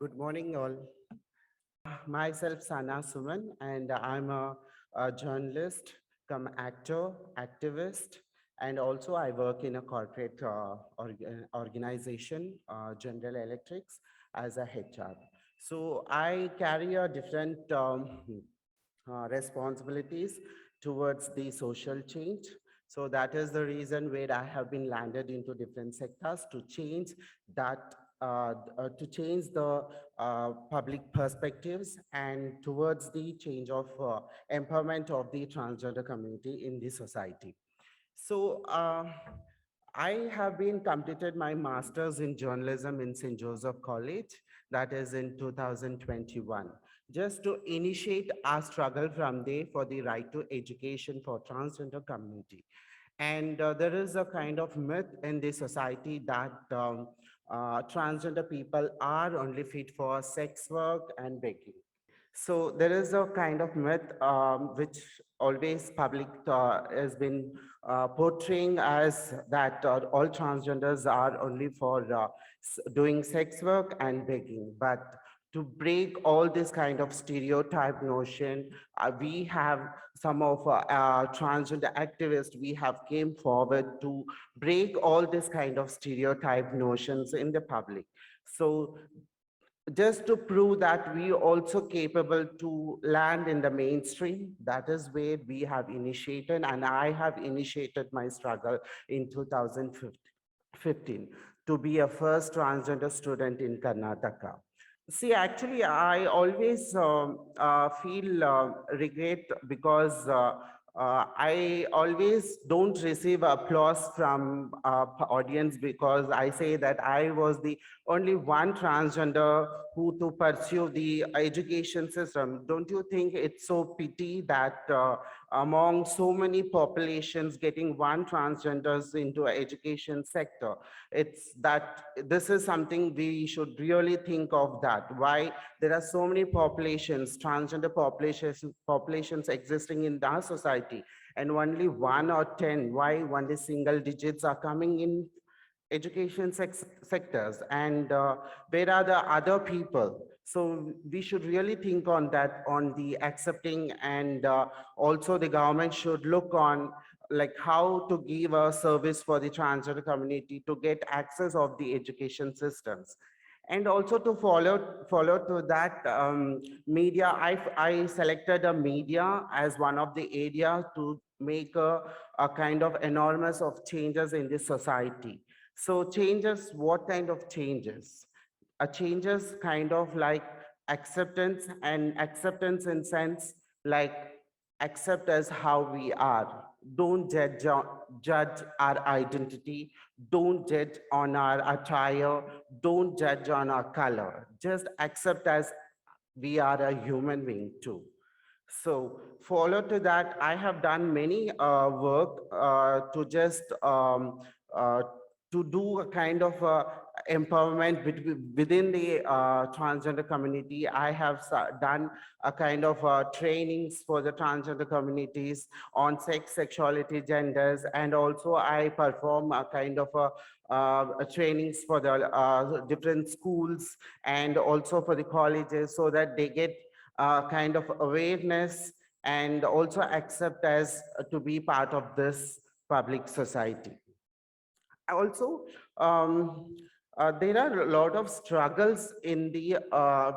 Good morning, all. Myself, Suman, and I'm a journalist, come actor, activist, and also I work in a corporate organization, General Electrics, as a HR. So I carry a different responsibilities towards the social change. So that is the reason where I have been landed into different sectors to change that, to change the public perspectives and towards the change of empowerment of the transgender community in the society. So I have been completed my master's in journalism in St. Joseph College, that is in 2021, just to initiate our struggle from there for the right to education for transgender community. And there is a kind of myth in the society that transgender people are only fit for sex work and begging. So there is a kind of myth which always public has been portraying as that all transgenders are only for doing sex work and begging. But to break all this kind of stereotype notion, we have some of transgender activists, we have came forward to break all this kind of stereotype notions in the public. So just to prove that we are also capable to land in the mainstream, that is where we have initiated, and I have initiated my struggle in 2015 to be a first transgender student in Karnataka. See, actually, I always feel regret because I always don't receive applause from audience because I say that I was the only one transgender who to pursue the education system. Don't you think it's so pity that among so many populations getting one transgenders into education sector? It's that this is something we should really think of, that why there are so many populations, transgender populations existing in our society, and only 1 or 10, why only single digits are coming in education sectors, and where are the other people? So we should really think on that, on the accepting, and also the government should look on like how to give a service for the transgender community to get access of the education systems. And also to follow to that, media, I selected a media as one of the area to make a kind of enormous of changes in the society. So changes, what kind of changes? A changes kind of like acceptance, and acceptance in sense like accept as how we are. Don't judge our identity. Don't judge on our attire. Don't judge on our color. Just accept as we are a human being too. So follow to that, I have done many work to just uh, to do a kind of empowerment within the transgender community. I have done a kind of trainings for the transgender communities on sex, sexuality, genders, and also I perform a kind of trainings for the different schools and also for the colleges, so that they get kind of awareness and also accept as to be part of this public society. Also, there are a lot of struggles in the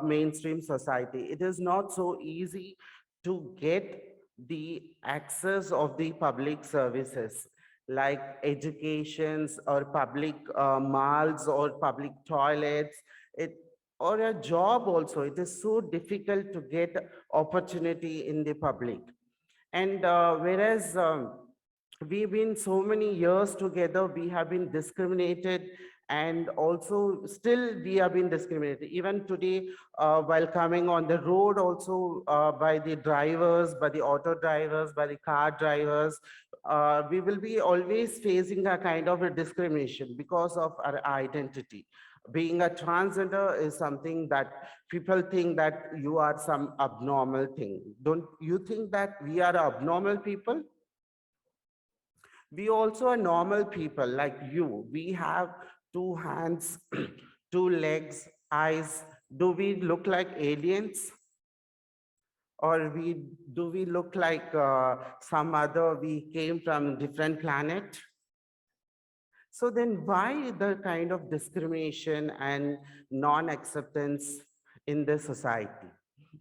mainstream society. It is not so easy to get the access of the public services like educations or public malls or public toilets. It, or a job also, it is so difficult to get opportunity in the public. And whereas we've been so many years together, we have been discriminated, and also still we have been discriminated. Even today, while coming on the road also, by the drivers, by the auto drivers, by the car drivers, we will be always facing a kind of a discrimination because of our identity. Being a transgender is something that people think that you are some abnormal thing. Don't you think that we are abnormal people? We also are normal people like you. We have two hands, two legs, eyes, Do we look like aliens? Or do we look like some other, we came from different planet? So then why the kind of discrimination and non-acceptance in the society?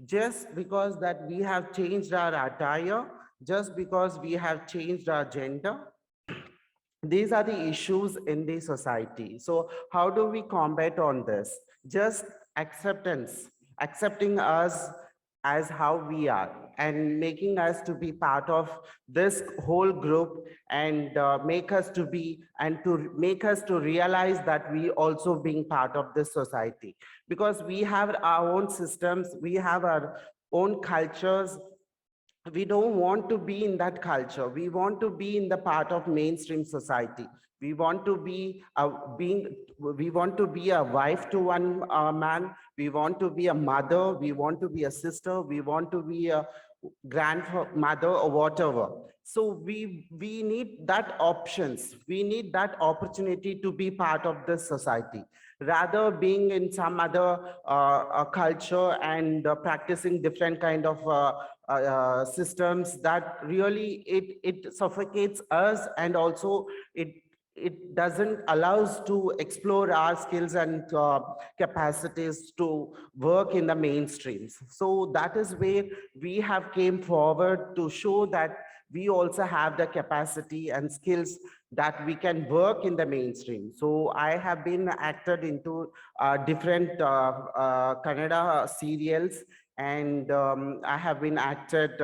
Just because that we have changed our attire, just because we have changed our gender, these are the issues in the society. So how do we combat on this? Just acceptance, accepting us as how we are and making us to be part of this whole group and make us to be and to make us to realize that we also being part of this society, because we have our own systems, we have our own cultures. We don't want to be in that culture. We want to be in the part of mainstream society. We want to be we want to be a wife to one man. We want to be a mother. We want to be a sister. We want to be a grandmother or whatever. So we need that options. We need that opportunity to be part of this society, rather being in some other culture and practicing different kind of systems that really it suffocates us, and also it doesn't allow us to explore our skills and capacities to work in the mainstreams. So that is where we have came forward to show that we also have the capacity and skills that we can work in the mainstream. So I have been acted into different Kannada serials, and I have been acted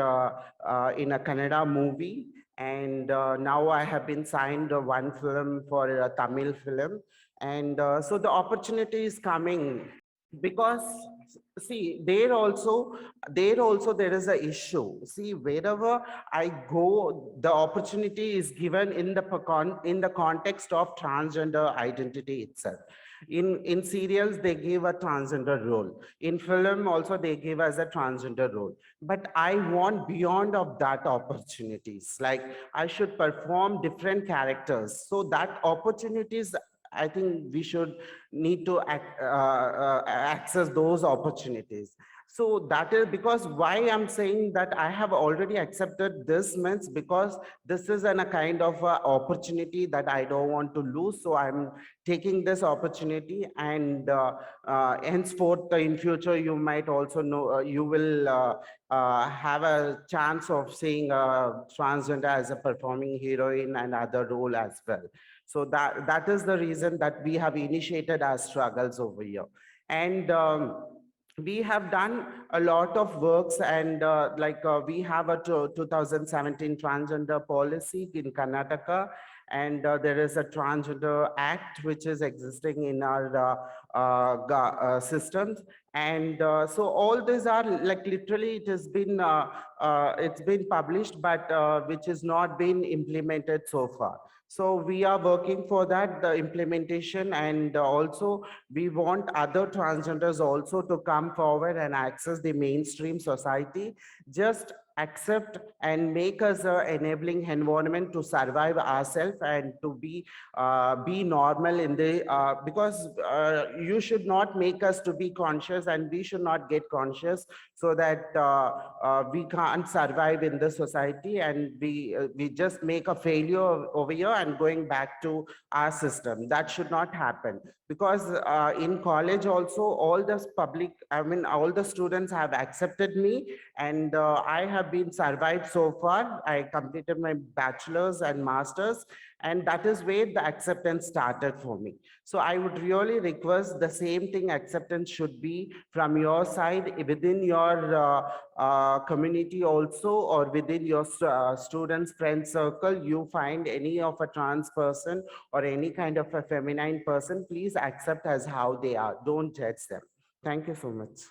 in a Kannada movie, and now I have been signed one film for a Tamil film, and so the opportunity is coming, because see there also there is a issue. See, wherever I go, the opportunity is given in the context of transgender identity itself. In serials they give a transgender role, in film also they give us a transgender role, but I want beyond of that opportunities, like I should perform different characters, so that opportunities, I think we should need to access those opportunities. So that is because why I'm saying that I have already accepted this means, because this is a kind of opportunity that I don't want to lose. So I'm taking this opportunity, and henceforth in future you might also know, you will have a chance of seeing transgender as a performing heroine and other role as well. So that is the reason that we have initiated our struggles over here. And we have done a lot of works, and we have a 2017 transgender policy in Karnataka, and there is a transgender act which is existing in our systems. And so all these are like literally it's been published, but which is not been implemented so far. So we are working for that, the implementation, and also we want other transgenders also to come forward and access the mainstream society. Just accept and make us an enabling environment to survive ourselves and to be normal in the because you should not make us to be conscious, and we should not get conscious, so that we can't survive in the society, and we just make a failure over here and going back to our system. That should not happen, because in college also all the public, I mean all the students have accepted me, and I have been survived so far. I completed my bachelor's and master's, and that is where the acceptance started for me. So I would really request the same thing, acceptance should be from your side, within your community also, or within your students friend circle. You find any of a trans person or any kind of a feminine person, please accept as how they are, don't judge them. Thank you so much.